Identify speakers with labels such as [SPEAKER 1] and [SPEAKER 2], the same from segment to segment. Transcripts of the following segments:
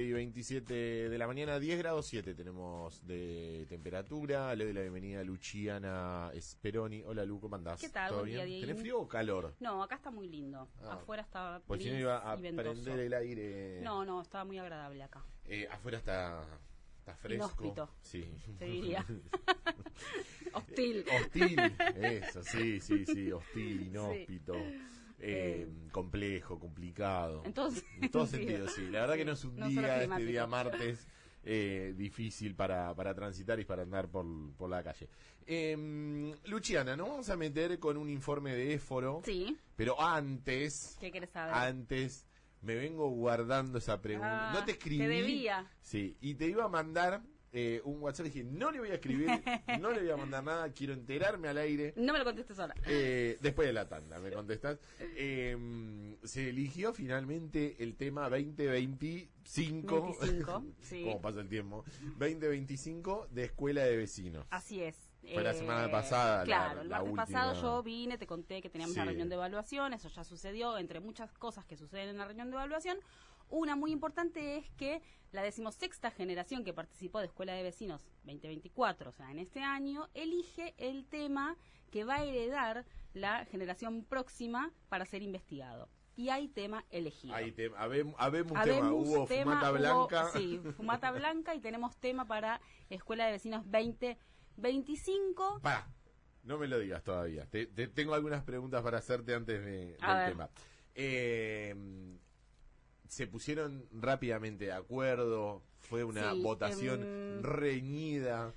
[SPEAKER 1] Y 27 de la mañana, 10 grados 7 tenemos de temperatura. Le doy la bienvenida a Luciana Speroni. Hola Lu, ¿cómo andás?
[SPEAKER 2] ¿Qué tal?
[SPEAKER 1] ¿Todo
[SPEAKER 2] Buen día,
[SPEAKER 1] bien?
[SPEAKER 2] Dieguín.
[SPEAKER 1] ¿Tenés frío o calor?
[SPEAKER 2] No, acá está muy lindo. Afuera está
[SPEAKER 1] Pues si no
[SPEAKER 2] gris
[SPEAKER 1] iba a
[SPEAKER 2] y ventoso.
[SPEAKER 1] prender el aire.
[SPEAKER 2] No, está muy agradable acá.
[SPEAKER 1] Afuera está fresco.
[SPEAKER 2] Inhóspito,
[SPEAKER 1] sí.
[SPEAKER 2] se diría. Hostil.
[SPEAKER 1] Hostil, eso, sí, hostil, inhóspito. Complejo, complicado.
[SPEAKER 2] En todo
[SPEAKER 1] sentido, sí. La verdad que no es un día, este día martes, difícil para transitar y para andar por la calle. Luciana, nos vamos a meter con un informe de Éforo.
[SPEAKER 2] Sí.
[SPEAKER 1] Pero antes...
[SPEAKER 2] ¿Qué querés saber?
[SPEAKER 1] Antes, me vengo guardando esa pregunta. No te escribí.
[SPEAKER 2] Te debía.
[SPEAKER 1] Sí, y te iba a mandar... un WhatsApp, dije, no le voy a escribir, no le voy a mandar nada, quiero enterarme al aire.
[SPEAKER 2] No me lo contestes ahora.
[SPEAKER 1] Después de la tanda, me contestás. Se eligió finalmente el tema 2025.
[SPEAKER 2] 25, sí.
[SPEAKER 1] ¿Cómo pasa el tiempo? 2025 de Escuela de Vecinos.
[SPEAKER 2] Así es.
[SPEAKER 1] Fue la semana pasada.
[SPEAKER 2] Claro, el martes
[SPEAKER 1] última...
[SPEAKER 2] pasado yo vine, te conté que teníamos una
[SPEAKER 1] Sí.
[SPEAKER 2] reunión de evaluación, eso ya sucedió, entre muchas cosas que suceden en la reunión de evaluación. Una muy importante es que la 16ª generación que participó de Escuela de Vecinos 2024, o sea, en este año, elige el tema que va a heredar la generación próxima para ser investigado. Y hay tema elegido.
[SPEAKER 1] Habemos tema, hubo fumata blanca.
[SPEAKER 2] Sí, fumata blanca y tenemos tema para Escuela de Vecinos 2025.
[SPEAKER 1] Pará, no me lo digas todavía. Tengo algunas preguntas para hacerte antes del tema. Se pusieron rápidamente de acuerdo, fue una votación reñida.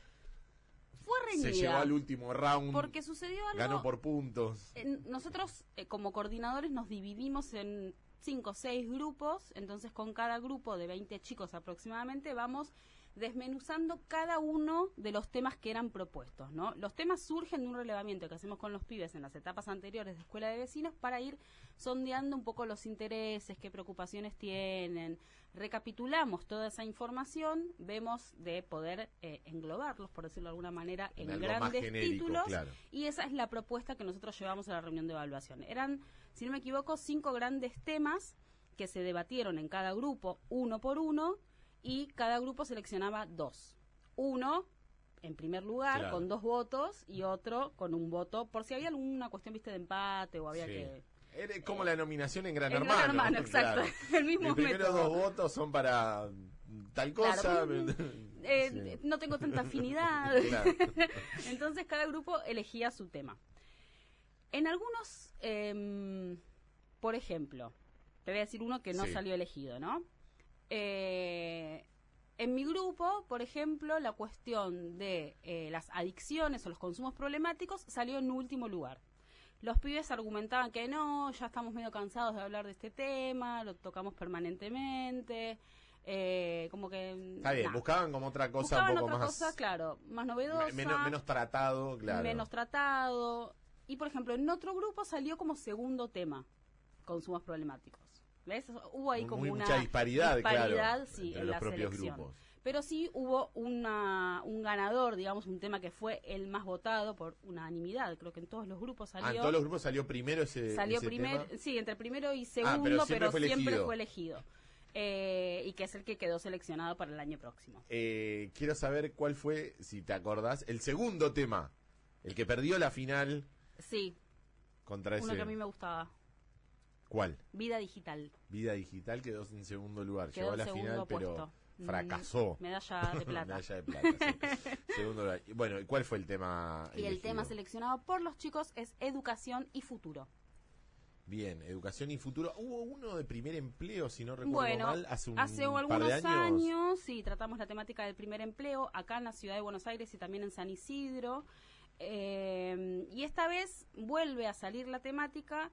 [SPEAKER 2] Fue reñida.
[SPEAKER 1] Se llegó al último round.
[SPEAKER 2] Porque sucedió algo.
[SPEAKER 1] Ganó por puntos.
[SPEAKER 2] Nosotros, como coordinadores, nos dividimos en 5 o 6 grupos. Entonces, con cada grupo de 20 chicos aproximadamente, vamos desmenuzando cada uno de los temas que eran propuestos, ¿no? Los temas surgen de un relevamiento que hacemos con los pibes en las etapas anteriores de Escuela de Vecinos para ir sondeando un poco los intereses, qué preocupaciones tienen. Recapitulamos toda esa información, vemos de poder englobarlos, por decirlo de alguna manera, en grandes genérico, títulos. Claro. Y esa es la propuesta que nosotros llevamos a la reunión de evaluación. Eran, si no me equivoco, 5 grandes temas que se debatieron en cada grupo, uno por uno, y cada grupo seleccionaba 2. Uno, en primer lugar, claro, con 2 votos, y otro con un voto, por si había alguna cuestión, viste, de empate o había que...
[SPEAKER 1] Era como la nominación en Gran
[SPEAKER 2] en
[SPEAKER 1] Hermano.
[SPEAKER 2] Gran Hermano, exacto.
[SPEAKER 1] Claro.
[SPEAKER 2] El mismo
[SPEAKER 1] Los primeros
[SPEAKER 2] método.
[SPEAKER 1] 2 votos son para tal cosa.
[SPEAKER 2] Claro,
[SPEAKER 1] Sí.
[SPEAKER 2] No tengo tanta afinidad.
[SPEAKER 1] Claro.
[SPEAKER 2] Entonces cada grupo elegía su tema. En algunos, por ejemplo, te voy a decir uno que no salió elegido, ¿no? En mi grupo, por ejemplo, la cuestión de las adicciones o los consumos problemáticos salió en último lugar. Los pibes argumentaban que no, ya estamos medio cansados de hablar de este tema, lo tocamos permanentemente, como que...
[SPEAKER 1] Está bien, buscaban como otra cosa
[SPEAKER 2] buscaban
[SPEAKER 1] un poco
[SPEAKER 2] otra
[SPEAKER 1] más...
[SPEAKER 2] cosa, claro, más novedosa.
[SPEAKER 1] Menos tratado, claro.
[SPEAKER 2] Menos tratado. Y, por ejemplo, en otro grupo salió como segundo tema, consumos problemáticos. ¿Ves? Hubo ahí como
[SPEAKER 1] mucha disparidad, claro,
[SPEAKER 2] sí,
[SPEAKER 1] entre
[SPEAKER 2] en
[SPEAKER 1] los
[SPEAKER 2] la
[SPEAKER 1] propios
[SPEAKER 2] selección.
[SPEAKER 1] grupos.
[SPEAKER 2] Pero sí hubo un ganador, digamos, un tema que fue el más votado por unanimidad. Creo que en todos los grupos salió.
[SPEAKER 1] En todos los grupos salió primero ese
[SPEAKER 2] primero,
[SPEAKER 1] tema.
[SPEAKER 2] Sí, entre primero y segundo,
[SPEAKER 1] pero siempre fue elegido.
[SPEAKER 2] Y que es el que quedó seleccionado para el año próximo.
[SPEAKER 1] Quiero saber cuál fue, si te acordás, el segundo tema, el que perdió la final.
[SPEAKER 2] Sí.
[SPEAKER 1] Contra
[SPEAKER 2] uno
[SPEAKER 1] ese...
[SPEAKER 2] que a mí me gustaba.
[SPEAKER 1] ¿Cuál?
[SPEAKER 2] Vida Digital.
[SPEAKER 1] Vida Digital quedó en segundo lugar.
[SPEAKER 2] Quedó
[SPEAKER 1] llegó a la final,
[SPEAKER 2] puesto.
[SPEAKER 1] Pero fracasó.
[SPEAKER 2] Medalla de plata.
[SPEAKER 1] Medalla de plata, sí. Segundo lugar. Bueno, ¿y cuál fue el tema
[SPEAKER 2] Y
[SPEAKER 1] elegido?
[SPEAKER 2] el tema seleccionado por los chicos es Educación y Futuro.
[SPEAKER 1] Bien, Educación y Futuro. Hubo uno de primer empleo, si no recuerdo mal, hace
[SPEAKER 2] algunos
[SPEAKER 1] par de
[SPEAKER 2] años. Sí, tratamos la temática del primer empleo acá en la ciudad de Buenos Aires y también en San Isidro. Y esta vez vuelve a salir la temática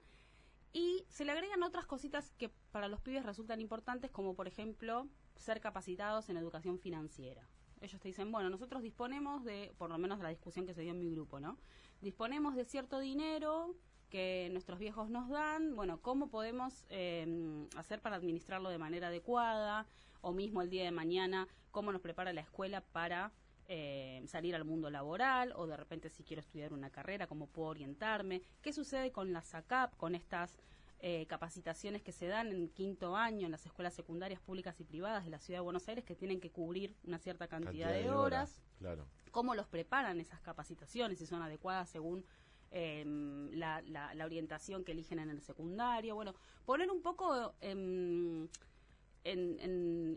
[SPEAKER 2] y se le agregan otras cositas que para los pibes resultan importantes, como por ejemplo ser capacitados en educación financiera. Ellos te dicen, bueno, nosotros disponemos de, por lo menos de la discusión que se dio en mi grupo, ¿no? Disponemos de cierto dinero que nuestros viejos nos dan, bueno, ¿cómo podemos hacer para administrarlo de manera adecuada? O mismo el día de mañana, ¿cómo nos prepara la escuela para salir al mundo laboral? O de repente si quiero estudiar una carrera, ¿cómo puedo orientarme? ¿Qué sucede con las ACAP, con estas capacitaciones que se dan en quinto año en las escuelas secundarias públicas y privadas de la Ciudad de Buenos Aires que tienen que cubrir una cierta cantidad de horas.
[SPEAKER 1] Claro.
[SPEAKER 2] Cómo los preparan esas capacitaciones, si son adecuadas según la orientación que eligen en el secundario. Bueno, poner un poco en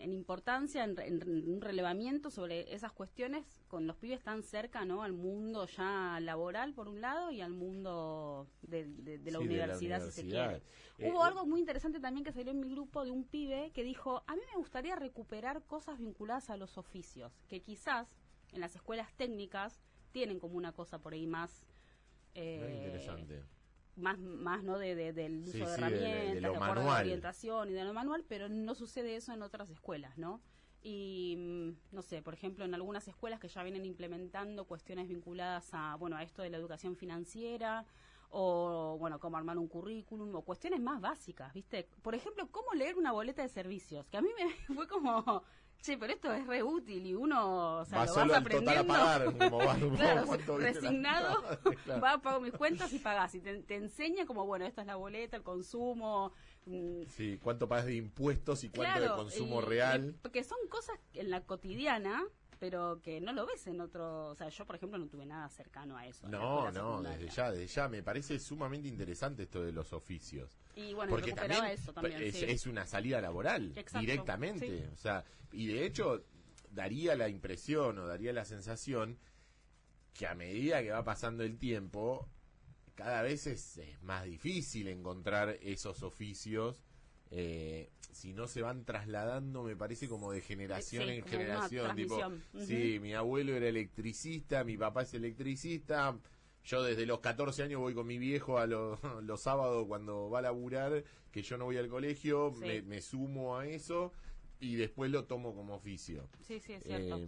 [SPEAKER 2] importancia, en un relevamiento sobre esas cuestiones con los pibes tan cerca, ¿no? Al mundo ya laboral, por un lado, y al mundo de la universidad, si se quiere. Hubo algo muy interesante también que salió en mi grupo de un pibe que dijo, a mí me gustaría recuperar cosas vinculadas a los oficios, que quizás en las escuelas técnicas tienen como una cosa por ahí más...
[SPEAKER 1] interesante.
[SPEAKER 2] Más ¿no? Del uso de herramientas,
[SPEAKER 1] de lo
[SPEAKER 2] acuerdo a
[SPEAKER 1] manual.
[SPEAKER 2] la orientación y de lo manual, pero no sucede eso en otras escuelas, ¿no? Y, no sé, por ejemplo, en algunas escuelas que ya vienen implementando cuestiones vinculadas a, bueno, a esto de la educación financiera, o, bueno, cómo armar un currículum, o cuestiones más básicas, ¿viste? Por ejemplo, cómo leer una boleta de servicios, que a mí me fue como... Che, pero esto es re útil y uno, o sea, lo vas aprendiendo.
[SPEAKER 1] Total a pagar, como va,
[SPEAKER 2] claro, resignado, claro. Pago mis cuentas y pagás. Y te enseña como, bueno, esta es la boleta, el consumo.
[SPEAKER 1] Sí, cuánto pagas de impuestos y cuánto de consumo real.
[SPEAKER 2] Porque son cosas en la cotidiana, pero que no lo ves en otro... O sea, yo, por ejemplo, no tuve nada cercano a eso.
[SPEAKER 1] No, desde ya. Me parece sumamente interesante esto de los oficios.
[SPEAKER 2] Y bueno,
[SPEAKER 1] porque también
[SPEAKER 2] eso también,
[SPEAKER 1] es una salida laboral.
[SPEAKER 2] Exacto,
[SPEAKER 1] directamente.
[SPEAKER 2] Sí.
[SPEAKER 1] O sea, y de hecho, daría la impresión o daría la sensación que a medida que va pasando el tiempo, cada vez es más difícil encontrar esos oficios. Si no se van trasladando, me parece, como de generación en generación. Tipo, sí, mi abuelo era electricista, mi papá es electricista. Yo desde los 14 años voy con mi viejo a los sábados cuando va a laburar, que yo no voy al colegio, me sumo a eso y después lo tomo como oficio.
[SPEAKER 2] Sí, es cierto.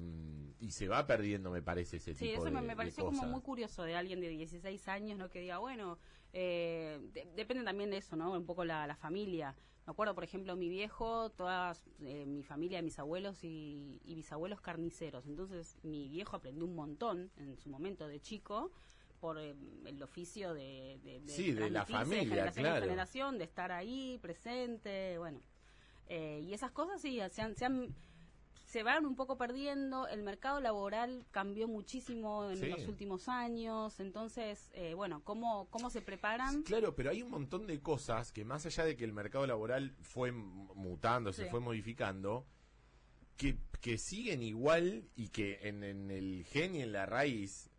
[SPEAKER 1] Y se va perdiendo, me parece, ese tipo de cosas. Sí, eso
[SPEAKER 2] me pareció como muy curioso de alguien de 16 años, ¿no? Que diga, bueno, depende también de eso, ¿no? Un poco la familia. Me acuerdo, por ejemplo, mi viejo, toda mi familia, mis abuelos y bisabuelos carniceros. Entonces, mi viejo aprendió un montón en su momento de chico por el oficio de
[SPEAKER 1] la familia,
[SPEAKER 2] de generación
[SPEAKER 1] claro.
[SPEAKER 2] en generación, de estar ahí, presente, bueno. Y esas cosas sí, se van un poco perdiendo. El mercado laboral cambió muchísimo en los últimos años. Entonces, bueno, ¿cómo se preparan?
[SPEAKER 1] Claro, pero hay un montón de cosas que, más allá de que el mercado laboral fue mutando, se fue modificando, que siguen igual y que en el gen y en la raíz...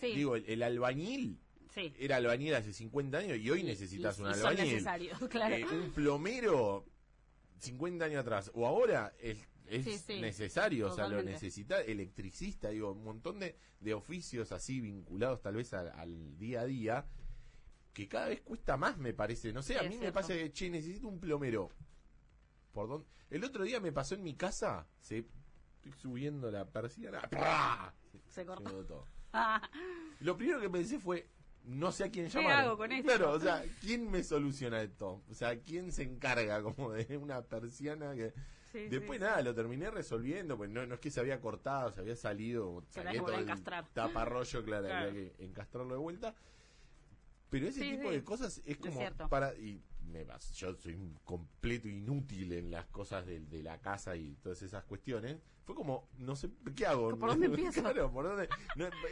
[SPEAKER 1] Digo, el albañil era albañil hace 50 años y hoy necesitas un albañil.
[SPEAKER 2] Son necesarios, claro.
[SPEAKER 1] Un plomero 50 años atrás o ahora es necesario, totalmente. O sea, lo necesita. Electricista, digo, un montón de oficios así vinculados tal vez al día a día, que cada vez cuesta más, me parece. No sé, a mí me pasa que, che, necesito un plomero. ¿Por dónde? El otro día me pasó en mi casa, estoy subiendo la persiana, ¡prá!
[SPEAKER 2] Se cortó
[SPEAKER 1] todo. Lo primero que pensé fue, no sé a quién llamar.
[SPEAKER 2] ¿Qué hago con esto?
[SPEAKER 1] Claro, o sea, ¿quién me soluciona esto? O sea, ¿quién se encarga como de una persiana que... Después nada, lo terminé resolviendo, pues no es que se había cortado, se había salido, salía todo el taparrollo, claro, había que encastrarlo de vuelta. Pero ese tipo de cosas es como yo soy un completo inútil en las cosas de la casa y todas esas cuestiones. Fue como, no sé, ¿qué hago?
[SPEAKER 2] ¿Por dónde empiezo?
[SPEAKER 1] Claro, ¿por dónde?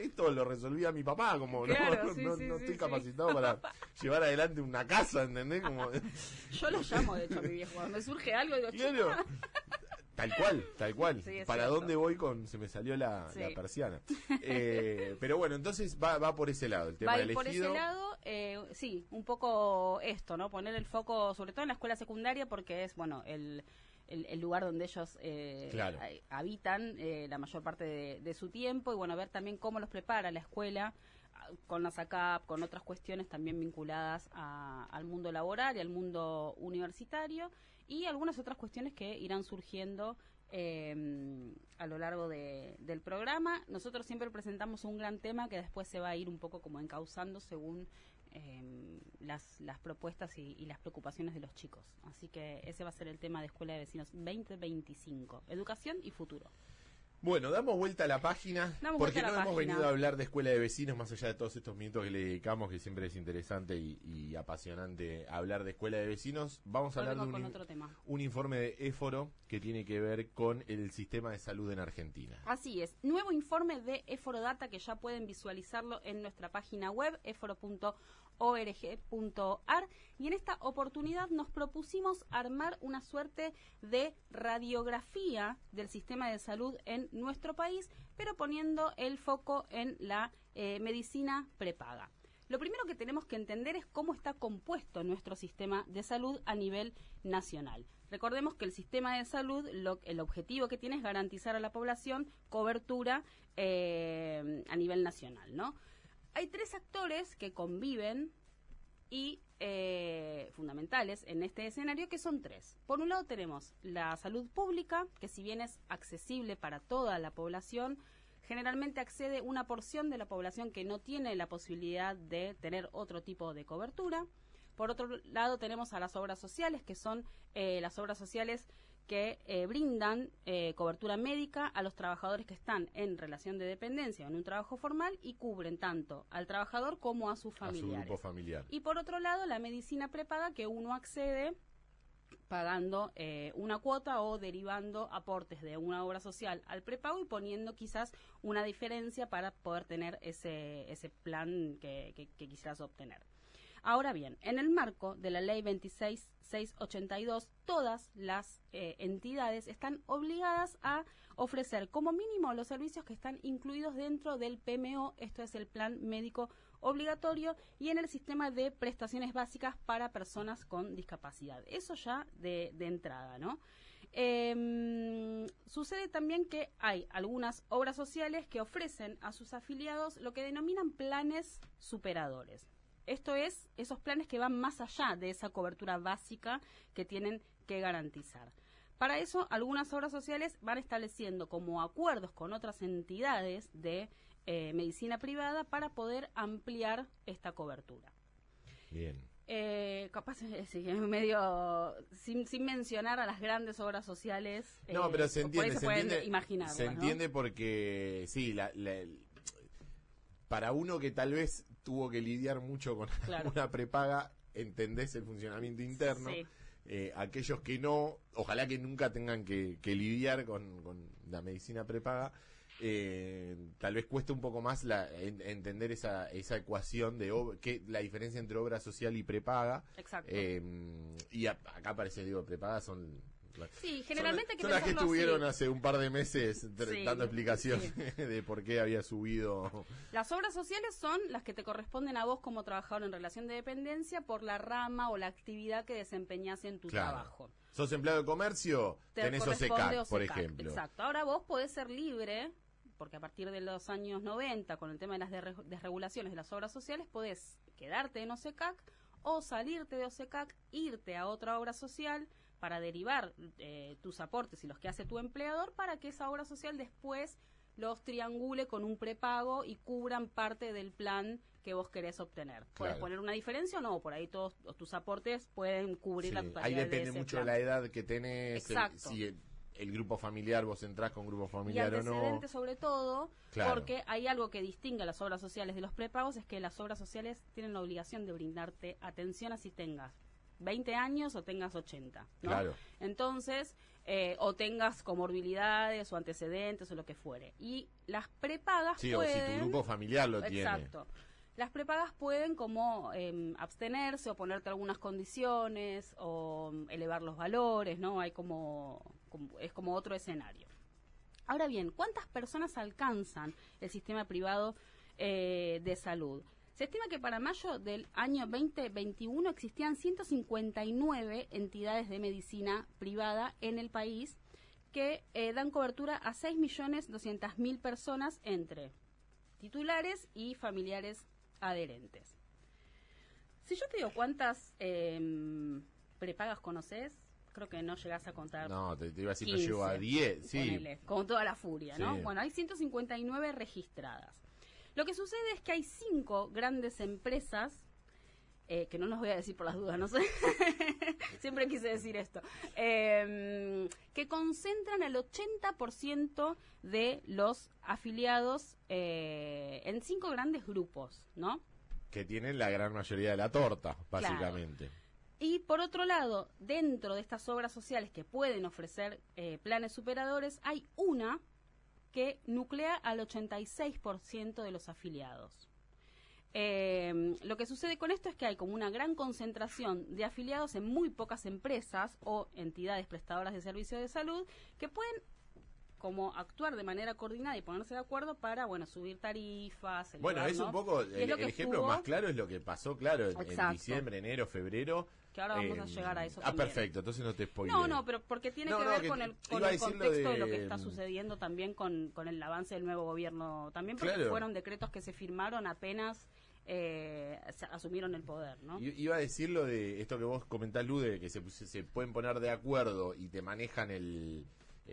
[SPEAKER 1] Esto lo resolvía mi papá, como no estoy capacitado para llevar adelante una casa, ¿entendés? Como...
[SPEAKER 2] Yo lo llamo, de hecho, a mi viejo. Cuando me surge algo, digo,
[SPEAKER 1] claro. Tal cual. ¿Para dónde voy se me salió la persiana? Pero bueno, entonces va por ese lado, el tema del elegido.
[SPEAKER 2] Por ese lado, sí, un poco esto, ¿no? Poner el foco, sobre todo en la escuela secundaria, porque es, bueno, el lugar donde ellos habitan la mayor parte de su tiempo, y bueno, ver también cómo los prepara la escuela con las ACAP, con otras cuestiones también vinculadas al mundo laboral y al mundo universitario, y algunas otras cuestiones que irán surgiendo a lo largo del programa. Nosotros siempre presentamos un gran tema que después se va a ir un poco como encauzando según las propuestas y las preocupaciones de los chicos. Así que ese va a ser el tema de Escuela de Vecinos 2025, educación y futuro.
[SPEAKER 1] Bueno, damos vuelta a la página, porque no hemos venido a hablar de escuela de vecinos, más allá de todos estos minutos que le dedicamos, que siempre es interesante y apasionante hablar de escuela de vecinos. Vamos a hablar de un informe de Éforo que tiene que ver con el sistema de salud en Argentina.
[SPEAKER 2] Así es, nuevo informe de Éforo Data que ya pueden visualizarlo en nuestra página web, éforo.org.ar, y en esta oportunidad nos propusimos armar una suerte de radiografía del sistema de salud en nuestro país, pero poniendo el foco en la medicina prepaga. Lo primero que tenemos que entender es cómo está compuesto nuestro sistema de salud a nivel nacional. Recordemos que el sistema de salud, el objetivo que tiene es garantizar a la población cobertura a nivel nacional, ¿no? Hay tres actores que conviven y fundamentales en este escenario, que son tres. Por un lado tenemos la salud pública, que si bien es accesible para toda la población, generalmente accede una porción de la población que no tiene la posibilidad de tener otro tipo de cobertura. Por otro lado tenemos a las obras sociales, que son las obras sociales que brindan cobertura médica a los trabajadores que están en relación de dependencia o en un trabajo formal y cubren tanto al trabajador como a sus familiares.
[SPEAKER 1] A su grupo familiar.
[SPEAKER 2] Y por otro lado, la medicina prepaga, que uno accede pagando una cuota o derivando aportes de una obra social al prepago y poniendo quizás una diferencia para poder tener ese plan que quisieras obtener. Ahora bien, en el marco de la Ley 26.682, todas las entidades están obligadas a ofrecer como mínimo los servicios que están incluidos dentro del PMO, esto es el Plan Médico Obligatorio, y en el sistema de prestaciones básicas para personas con discapacidad. Eso ya de entrada, ¿no? Sucede también que hay algunas obras sociales que ofrecen a sus afiliados lo que denominan planes superadores. Esto es, esos planes que van más allá de esa cobertura básica que tienen que garantizar. Para eso, algunas obras sociales van estableciendo como acuerdos con otras entidades de medicina privada para poder ampliar esta cobertura.
[SPEAKER 1] Bien.
[SPEAKER 2] Capaz medio sin mencionar a las grandes obras sociales.
[SPEAKER 1] No, pero se entiende,
[SPEAKER 2] se
[SPEAKER 1] entiende porque sí, para uno que tal vez tuvo que lidiar mucho con una prepaga, entendés el funcionamiento interno. Sí. Aquellos que no, ojalá que nunca tengan que lidiar con la medicina prepaga, tal vez cueste un poco más entender esa ecuación de que la diferencia entre obra social y prepaga.
[SPEAKER 2] Exacto.
[SPEAKER 1] Y acá parece, prepaga son...
[SPEAKER 2] Sí, generalmente
[SPEAKER 1] son las que estuvieron hace un par de meses dando explicaciones de por qué había subido.
[SPEAKER 2] Las obras sociales son las que te corresponden a vos como trabajador en relación de dependencia por la rama o la actividad que desempeñás en tu trabajo.
[SPEAKER 1] ¿Sos empleado de comercio? Tenés OSECAC, por ejemplo.
[SPEAKER 2] Exacto. Ahora vos podés ser libre, porque a partir de los años 90, con el tema de las desregulaciones de las obras sociales, podés quedarte en OSECAC o salirte de OSECAC, irte a otra obra social para derivar tus aportes y los que hace tu empleador para que esa obra social después los triangule con un prepago y cubran parte del plan que vos querés obtener. Puedes poner una diferencia o no, por ahí todos tus aportes pueden cubrir la totalidad.
[SPEAKER 1] Ahí depende
[SPEAKER 2] de
[SPEAKER 1] mucho
[SPEAKER 2] plan.
[SPEAKER 1] De la edad que tenés, si el grupo familiar, vos entrás con grupo familiar o no.
[SPEAKER 2] Y antecedentes sobre todo, porque hay algo que distingue a las obras sociales de los prepagos, es que las obras sociales tienen la obligación de brindarte atención así tengas 20 años o tengas 80, ¿no?
[SPEAKER 1] Claro.
[SPEAKER 2] Entonces, o tengas comorbilidades o antecedentes o lo que fuere. Y las prepagas pueden...
[SPEAKER 1] o si tu grupo familiar lo tiene.
[SPEAKER 2] Exacto. Las prepagas pueden como abstenerse o ponerte algunas condiciones o elevar los valores, ¿no? Hay es como otro escenario. Ahora bien, ¿cuántas personas alcanzan el sistema privado de salud? Se estima que para mayo del año 2021 existían 159 entidades de medicina privada en el país que dan cobertura a 6.200.000 personas entre titulares y familiares adherentes. Si yo te digo cuántas prepagas conoces, creo que no llegás a contar.
[SPEAKER 1] No, te iba a decir,
[SPEAKER 2] 15,
[SPEAKER 1] no llego a 10, sí.
[SPEAKER 2] Ponele, con toda la furia, ¿no?
[SPEAKER 1] Sí.
[SPEAKER 2] Bueno, hay 159 registradas. Lo que sucede es que hay 5 grandes empresas que no los voy a decir por las dudas, no sé, siempre quise decir esto, que concentran el 80% de los afiliados en 5 grandes grupos, ¿no?
[SPEAKER 1] Que tienen la gran mayoría de la torta, básicamente.
[SPEAKER 2] Claro. Y por otro lado, dentro de estas obras sociales que pueden ofrecer planes superadores, hay una que nuclea al 86% de los afiliados. Lo que sucede con esto es que hay como una gran concentración de afiliados en muy pocas empresas o entidades prestadoras de servicios de salud que pueden como actuar de manera coordinada y ponerse de acuerdo para, bueno, subir tarifas.
[SPEAKER 1] Bueno, es un poco, el ejemplo más claro es lo que pasó, claro, en diciembre, enero, febrero.
[SPEAKER 2] Que ahora vamos a llegar a eso también.
[SPEAKER 1] Perfecto, entonces no te spoileo.
[SPEAKER 2] No, pero porque tiene que ver con el contexto de lo que está sucediendo también con el avance del nuevo gobierno. También porque fueron decretos que se firmaron apenas asumieron el poder, ¿no?
[SPEAKER 1] Iba a decir lo de esto que vos comentás, Lu, de que se pueden poner de acuerdo y te manejan el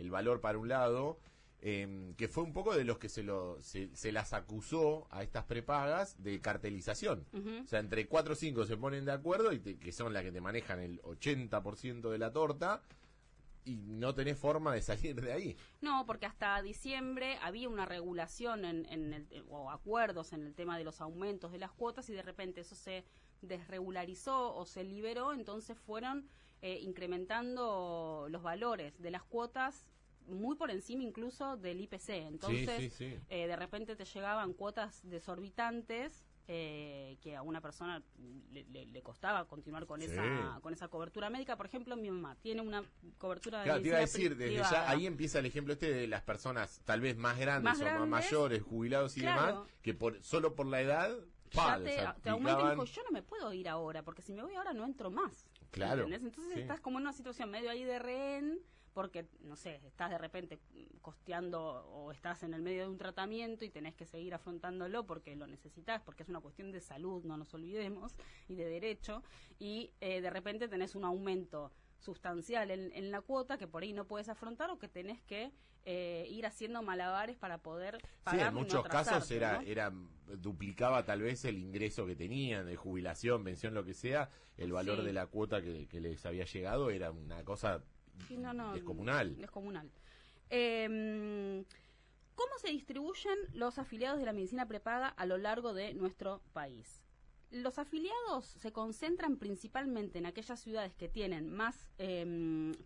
[SPEAKER 1] valor para un lado, que fue un poco de los que se las acusó a estas prepagas de cartelización. O sea, entre 4 o 5 se ponen de acuerdo y que son las que te manejan el 80% de la torta y no tenés forma de salir de ahí.
[SPEAKER 2] No, porque hasta diciembre había una regulación o acuerdos en el tema de los aumentos de las cuotas y de repente eso se desregularizó o se liberó, entonces fueron incrementando los valores de las cuotas muy por encima incluso del IPC. Entonces, de repente te llegaban cuotas desorbitantes que a una persona le costaba continuar con esa cobertura médica. Por ejemplo, mi mamá tiene una cobertura de
[SPEAKER 1] te iba a decir, desde ya ahí empieza el ejemplo de las personas tal vez más grandes o más mayores, jubilados y demás, que solo por la edad
[SPEAKER 2] te aumentan y dijo, yo no me puedo ir ahora, porque si me voy ahora no entro más.
[SPEAKER 1] Claro.
[SPEAKER 2] ¿Entendés? Entonces estás como en una situación medio ahí de rehén, porque, no sé, estás de repente costeando o estás en el medio de un tratamiento y tenés que seguir afrontándolo porque lo necesitas, porque es una cuestión de salud, no nos olvidemos, y de derecho, y de repente tenés un aumento sustancial en la cuota que por ahí no puedes afrontar o que tenés que ir haciendo malabares para poder pagar.
[SPEAKER 1] Sí, en muchos casos duplicaba tal vez el ingreso que tenían de jubilación, pensión, lo que sea, el valor de la cuota que les había llegado era una cosa descomunal.
[SPEAKER 2] ¿Cómo se distribuyen los afiliados de la medicina prepaga a lo largo de nuestro país? Los afiliados se concentran principalmente en aquellas ciudades que tienen más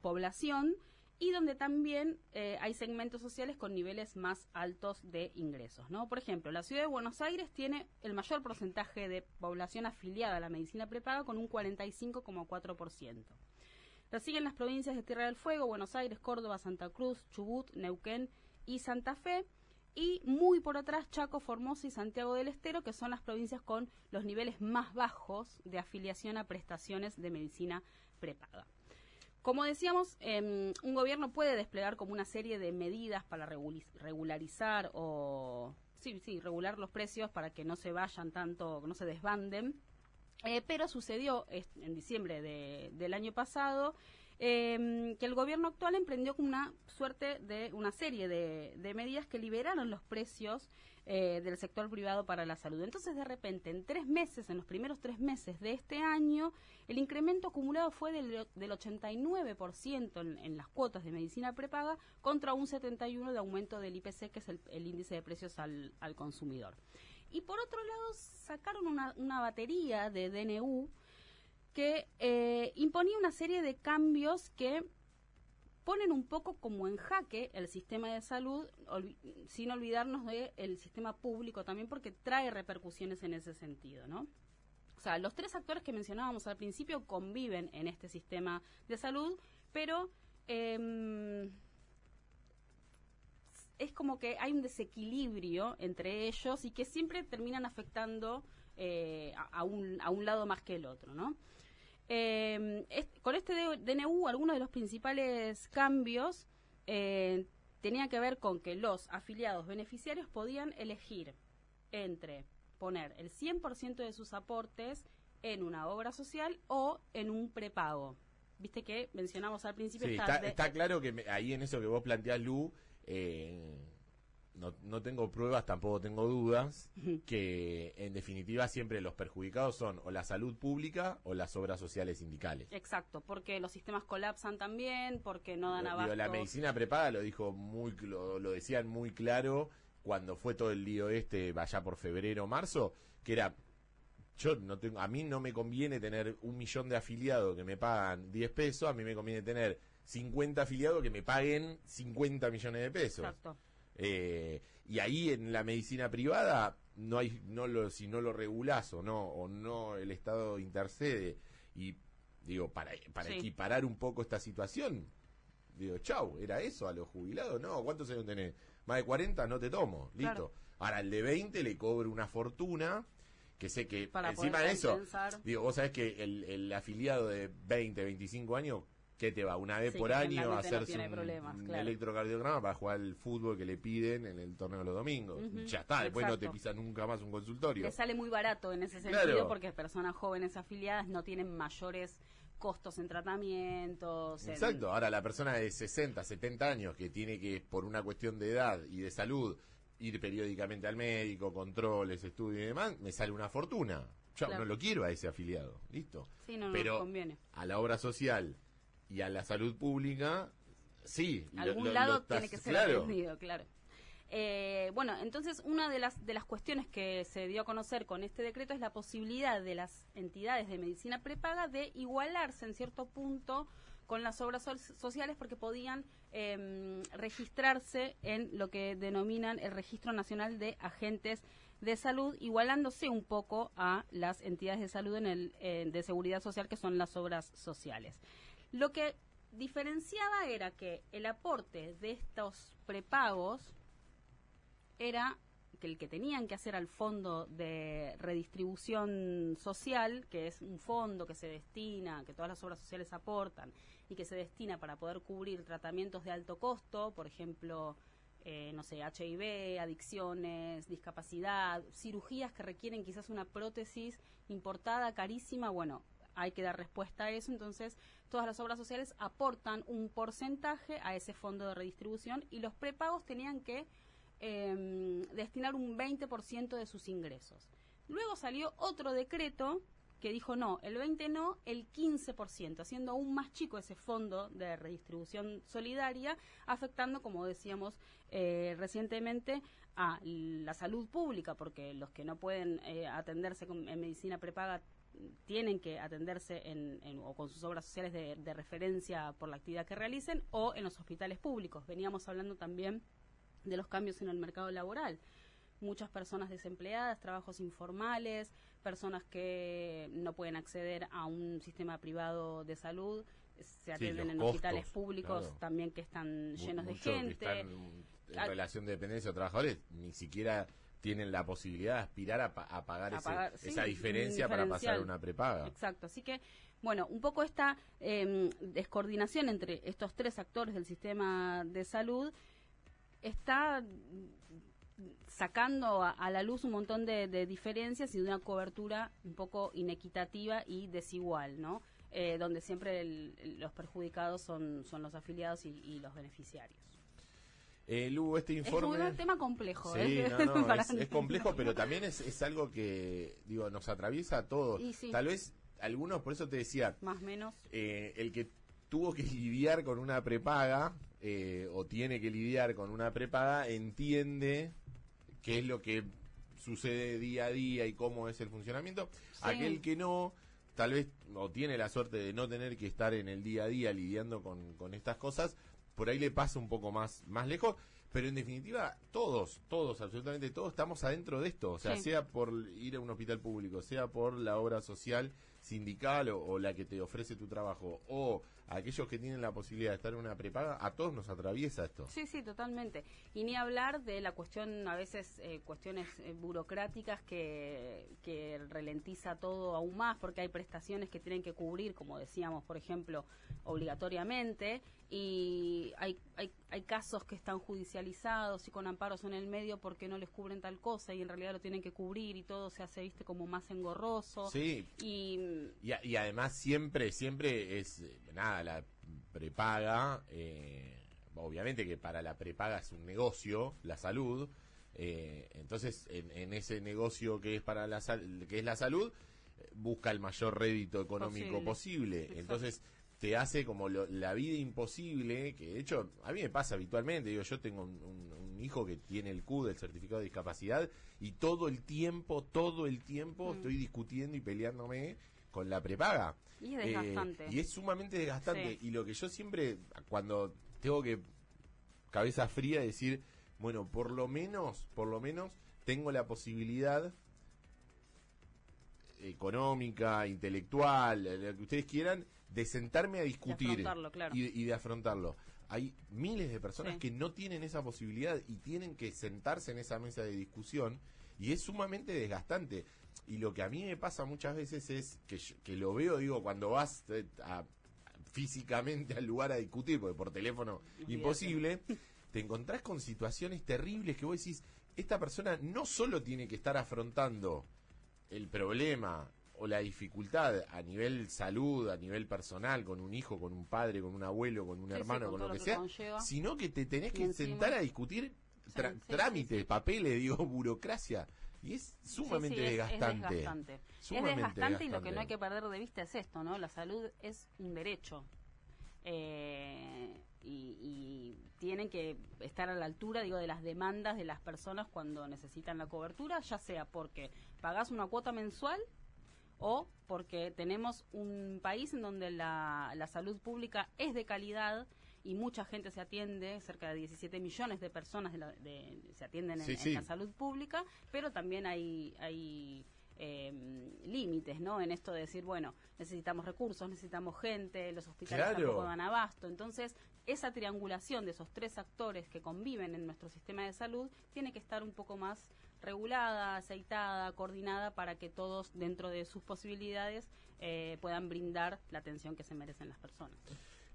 [SPEAKER 2] población y donde también hay segmentos sociales con niveles más altos de ingresos, ¿no? Por ejemplo, la ciudad de Buenos Aires tiene el mayor porcentaje de población afiliada a la medicina prepaga con un 45,4%. La siguen las provincias de Tierra del Fuego, Buenos Aires, Córdoba, Santa Cruz, Chubut, Neuquén y Santa Fe. Y muy por atrás Chaco, Formosa y Santiago del Estero, que son las provincias con los niveles más bajos de afiliación a prestaciones de medicina prepaga. Como decíamos, un gobierno puede desplegar como una serie de medidas para regularizar o regular los precios para que no se vayan tanto, que no se desbanden. Pero sucedió en diciembre del año pasado que el gobierno actual emprendió una serie de medidas que liberaron los precios del sector privado para la salud. Entonces, de repente, en los primeros 3 meses de este año, el incremento acumulado fue del 89% en las cuotas de medicina prepaga contra un 71% de aumento del IPC, que es el índice de precios al consumidor. Y por otro lado, sacaron una batería de DNU que imponía una serie de cambios que ponen un poco como en jaque el sistema de salud, sin olvidarnos del sistema público también, porque trae repercusiones en ese sentido, ¿no? O sea, los 3 actores que mencionábamos al principio conviven en este sistema de salud, pero es como que hay un desequilibrio entre ellos y que siempre terminan afectando a un lado más que el otro, ¿no? Con este DNU, algunos de los principales cambios tenían que ver con que los afiliados beneficiarios podían elegir entre poner el 100% de sus aportes en una obra social o en un prepago. Viste que mencionamos al principio.
[SPEAKER 1] Sí, está claro que ahí en eso que vos planteás, Lu, no tengo pruebas, tampoco tengo dudas, que en definitiva siempre los perjudicados son o la salud pública o las obras sociales sindicales.
[SPEAKER 2] Exacto, porque los sistemas colapsan también, porque no dan abasto.
[SPEAKER 1] La medicina prepaga lo dijo lo decían muy claro cuando fue todo el lío allá por febrero o marzo, que era, a mí no me conviene tener 1 millón de afiliados que me pagan 10 pesos, a mí me conviene tener 50 afiliados que me paguen 50 millones de pesos.
[SPEAKER 2] Exacto.
[SPEAKER 1] Y ahí en la medicina privada si no lo regulás o no el Estado intercede y digo para equiparar un poco esta situación, digo, chau, ¿era eso a los jubilados? No, ¿cuántos años tenés? Más de 40 no te tomo, listo.
[SPEAKER 2] Claro.
[SPEAKER 1] Ahora el de 20 le cobro una fortuna, que sé que
[SPEAKER 2] para
[SPEAKER 1] encima de eso, digo, vos sabés que el afiliado de 20, 25 años, ¿qué te va? Una vez por año a hacerse un electrocardiograma para jugar al fútbol que le piden en el torneo de los domingos. Ya está, después no te pisa nunca más un consultorio.
[SPEAKER 2] Le sale muy barato en ese sentido, porque personas jóvenes afiliadas no tienen mayores costos en tratamientos.
[SPEAKER 1] Exacto, ahora la persona de 60, 70 años que tiene que, por una cuestión de edad y de salud, ir periódicamente al médico, controles, estudios y demás, me sale una fortuna. Yo no lo quiero a ese afiliado, listo.
[SPEAKER 2] Sí, no
[SPEAKER 1] pero
[SPEAKER 2] conviene.
[SPEAKER 1] A la obra social y a la salud pública, sí.
[SPEAKER 2] Algún lado tiene que ser atendido, claro. Bueno, entonces una de las cuestiones que se dio a conocer con este decreto es la posibilidad de las entidades de medicina prepaga de igualarse en cierto punto con las obras sociales, porque podían registrarse en lo que denominan el Registro Nacional de Agentes de Salud, igualándose un poco a las entidades de salud de seguridad social, que son las obras sociales. Lo que diferenciaba era que el aporte de estos prepagos era que el que tenían que hacer al fondo de redistribución social, que es un fondo que se destina, que todas las obras sociales aportan y que se destina para poder cubrir tratamientos de alto costo, por ejemplo, no sé, HIV, adicciones, discapacidad, cirugías que requieren quizás una prótesis importada carísima. Bueno, hay que dar respuesta a eso. Entonces todas las obras sociales aportan un porcentaje a ese fondo de redistribución y los prepagos tenían que destinar un 20% de sus ingresos. Luego salió otro decreto que dijo no, el 20 no, el 15%, haciendo aún más chico ese fondo de redistribución solidaria, afectando, como decíamos recientemente, a la salud pública, porque los que no pueden atenderse en medicina prepaga tienen que atenderse o con sus obras sociales de referencia por la actividad que realicen, o en los hospitales públicos. Veníamos hablando también de los cambios en el mercado laboral. Muchas personas desempleadas, trabajos informales, personas que no pueden acceder a un sistema privado de salud, se atienden en hospitales públicos, claro, también que están llenos de gente.
[SPEAKER 1] Que están en relación de dependencia de trabajadores, ni siquiera tienen la posibilidad de aspirar a pagar esa diferencia para pasar a una prepaga.
[SPEAKER 2] Exacto, así que, bueno, un poco esta descoordinación entre estos tres actores del sistema de salud está sacando a la luz un montón de diferencias y de una cobertura un poco inequitativa y desigual, ¿no? Donde siempre los perjudicados son los afiliados y los beneficiarios.
[SPEAKER 1] Lu, este informe...
[SPEAKER 2] Es un tema complejo.
[SPEAKER 1] Sí, es complejo, pero también es algo que, digo, nos atraviesa a todos.
[SPEAKER 2] Sí.
[SPEAKER 1] Tal vez algunos, por eso te decía...
[SPEAKER 2] Más o menos.
[SPEAKER 1] El que tuvo que lidiar con una prepaga, o tiene que lidiar con una prepaga, entiende qué es lo que sucede día a día y cómo es el funcionamiento. Sí. Aquel que no, tal vez, o tiene la suerte de no tener que estar en el día a día lidiando con estas cosas, por ahí le pasa un poco más lejos, pero en definitiva todos, absolutamente todos estamos adentro de esto, o sea, sí, sea por ir a un hospital público, sea por la obra social sindical o la que te ofrece tu trabajo, o aquellos que tienen la posibilidad de estar en una prepaga, a todos nos atraviesa esto.
[SPEAKER 2] Sí, totalmente. Y ni hablar de la cuestión, a veces, cuestiones burocráticas que ralentiza todo aún más, porque hay prestaciones que tienen que cubrir, como decíamos, por ejemplo, obligatoriamente, y hay casos que están judicializados y con amparos en el medio porque no les cubren tal cosa y en realidad lo tienen que cubrir y todo se hace, viste, como más engorroso.
[SPEAKER 1] Sí, y además siempre es, nada, la prepaga, obviamente que para la prepaga es un negocio, la salud, entonces en ese negocio que es para que es la salud, busca el mayor rédito económico posible. Entonces te hace como la vida imposible, que de hecho a mí me pasa habitualmente. Digo, yo tengo un hijo que tiene el CUD, el certificado de discapacidad, y todo el tiempo estoy discutiendo y peleándome con la prepaga.
[SPEAKER 2] Y es desgastante.
[SPEAKER 1] Y es sumamente desgastante. Y lo que yo siempre, cuando tengo que cabeza fría decir, bueno, por lo menos tengo la posibilidad económica, intelectual, lo que ustedes quieran, de sentarme a discutir y de afrontarlo. Hay miles de personas que no tienen esa posibilidad y tienen que sentarse en esa mesa de discusión, y es sumamente desgastante. Y lo que a mí me pasa muchas veces es que lo veo, digo, cuando vas físicamente al lugar a discutir, porque por teléfono imposible, te encontrás con situaciones terribles que vos decís, esta persona no solo tiene que estar afrontando el problema o la dificultad a nivel salud, a nivel personal, con un hijo, con un padre, con un abuelo, con un hermano, con lo que sea, conlleva, sino que te tenés que sentar a discutir trámites, papeles, digo, burocracia. Y es sumamente desgastante.
[SPEAKER 2] Es desgastante, y lo que no hay que perder de vista es esto, ¿no? La salud es un derecho. Y tienen que estar a la altura, digo, de las demandas de las personas cuando necesitan la cobertura, ya sea porque pagás una cuota mensual o porque tenemos un país en donde la salud pública es de calidad y mucha gente se atiende, cerca de 17 millones de personas se atienden en la salud pública, pero también hay límites, ¿no? En esto de decir, bueno, necesitamos recursos, necesitamos gente, los hospitales tampoco dan abasto. Entonces, esa triangulación de esos tres actores que conviven en nuestro sistema de salud tiene que estar un poco más regulada, aceitada, coordinada, para que todos, dentro de sus posibilidades, puedan brindar la atención que se merecen las personas.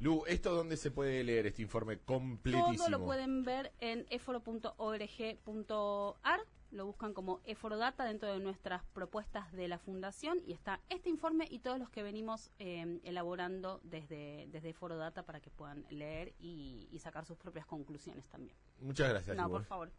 [SPEAKER 1] Lu, ¿esto dónde se puede leer este informe completísimo?
[SPEAKER 2] Todo lo pueden ver en eforo.org.ar. Lo buscan como Eforodata dentro de nuestras propuestas de la Fundación, y está este informe y todos los que venimos elaborando desde Eforodata para que puedan leer y sacar sus propias conclusiones también.
[SPEAKER 1] Muchas gracias.
[SPEAKER 2] No, por favor.